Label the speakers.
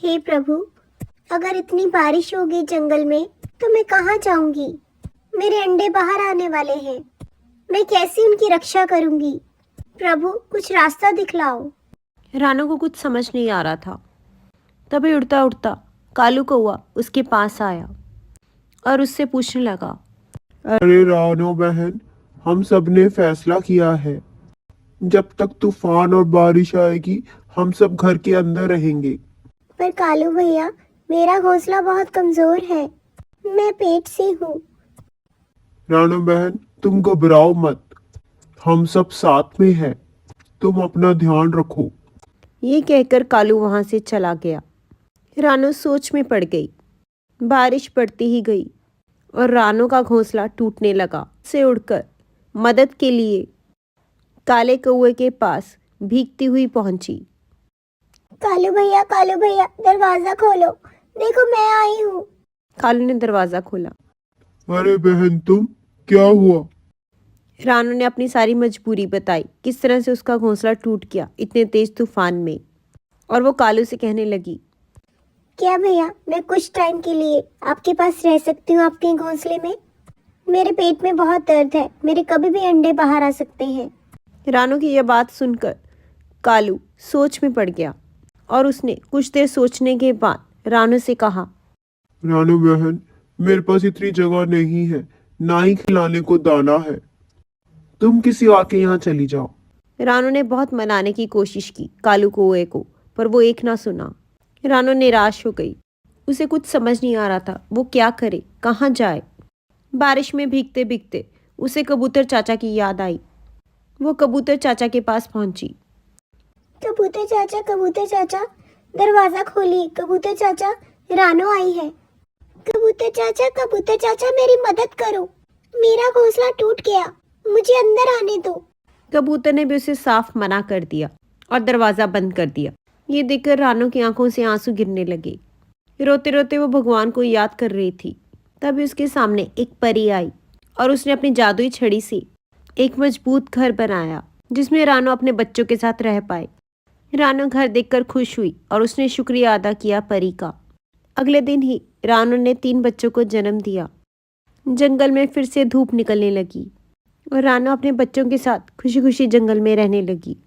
Speaker 1: हे प्रभु, अगर इतनी बारिश होगी जंगल में तो मैं कहाँ जाऊंगी? मेरे अंडे बाहर आने वाले हैं। मैं कैसे उनकी रक्षा करूंगी? प्रभु, कुछ रास्ता दिखलाओ।
Speaker 2: रानू को कुछ समझ नहीं आ रहा था। तभी उड़ता उड़ता कालू कौआ उसके पास आया और उससे पूछने लगा,
Speaker 3: अरे रानो बहन, हम सब ने फैसला किया है, जब तक तूफान और बारिश आएगी हम सब घर के अंदर रहेंगे।
Speaker 1: पर कालू भैया, मेरा घोंसला बहुत कमजोर है। मैं पेट से हूँ।
Speaker 3: रानो बहन, तुम घबराओ मत, हम सब साथ में हैं। तुम अपना ध्यान रखो।
Speaker 2: ये कहकर कालू वहां से चला गया। रानू सोच में पड़ गई। बारिश पड़ती ही गई और रानू का घोंसला टूटने लगा। से उड़कर मदद के लिए काले कौवे के पास भीगती हुई पहुंची।
Speaker 1: कालू भैया, दरवाजा खोलो। देखो, मैं आई हूँ।
Speaker 2: कालू ने दरवाजा खोला।
Speaker 3: अरे बहन, तुम क्या हुआ?
Speaker 2: रानू ने अपनी सारी मजबूरी बताई, किस तरह से उसका घोंसला टूट गया इतने तेज तूफान में। और वो कालू से कहने लगी,
Speaker 1: क्या भैया, मैं कुछ टाइम के लिए आपके पास रह सकती हूँ आपके घोंसले में? मेरे पेट में बहुत दर्द है। मेरे कभी भी अंडे बाहर आ सकते हैं।
Speaker 2: रानू की यह बात सुनकर कालू सोच में पड़ गया और उसने कुछ देर सोचने के बाद रानू से कहा,
Speaker 3: रानो बहन, मेरे पास इतनी जगह नहीं है, ना ही खिलाने को दाना है। तुम किसी और के यहाँ चली जाओ।
Speaker 2: रानू ने बहुत मनाने की कोशिश की कालू कौवे को, पर वो एक ना सुना। रानू निराश हो गई। उसे कुछ समझ नहीं आ रहा था वो क्या करे, कहाँ जाए। बारिश में भीगते भीगते उसे कबूतर चाचा की याद आई। वो कबूतर चाचा के पास पहुंची।
Speaker 1: कबूतर चाचा, दरवाजा खोलिए। कबूतर चाचा, रानो आई है। कबूतर चाचा, मेरी मदद करो। मेरा घोंसला टूट गया, मुझे अंदर आने दो।
Speaker 2: कबूतर ने भी उसे साफ मना कर दिया और दरवाजा बंद कर दिया। ये देखकर रानू की आंखों से आंसू गिरने लगे। रोते रोते वो भगवान को याद कर रही थी। तभी उसके सामने एक परी आई और उसने अपनी जादुई छड़ी से एक मजबूत घर बनाया जिसमें रानू अपने बच्चों के साथ रह पाए। रानू घर देखकर खुश हुई और उसने शुक्रिया अदा किया परी का। अगले दिन ही रानू ने 3 बच्चों को जन्म दिया। जंगल में फिर से धूप निकलने लगी और रानू अपने बच्चों के साथ खुशी खुशी जंगल में रहने लगी।